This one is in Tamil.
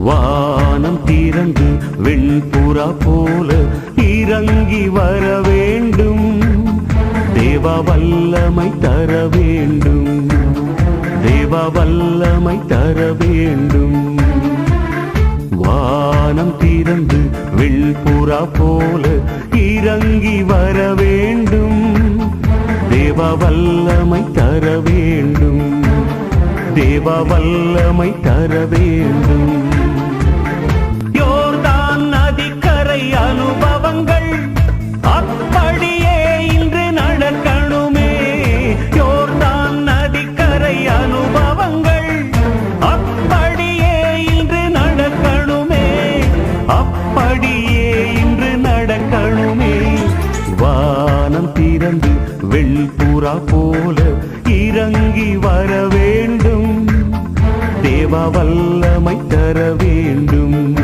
வானம் திறந்து வெண்புறா போல இறங்கி வர வேண்டும். தேவ வல்லமை தர வேண்டும். தேவ வல்லமை தர வேண்டும். வானம் திறந்து வெண்புறா போல இறங்கி வர வேண்டும். தேவ வல்லமை தர வேண்டும். தேவ வல்லமை தர வேண்டும். யோர்தான் நதிக்கரை அனுபவங்கள் அப்படியே இன்று நடக்கணுமே. யோர்தான் நதிக்கரை அனுபவங்கள் அப்படியே இன்று நடக்கணுமே. அப்படியே இன்று நடக்கணுமே. வானம் திறந்து வெண்புறா போல இறங்கி வர வேண்டும். தேவ வல்லமை தர வேண்டும்.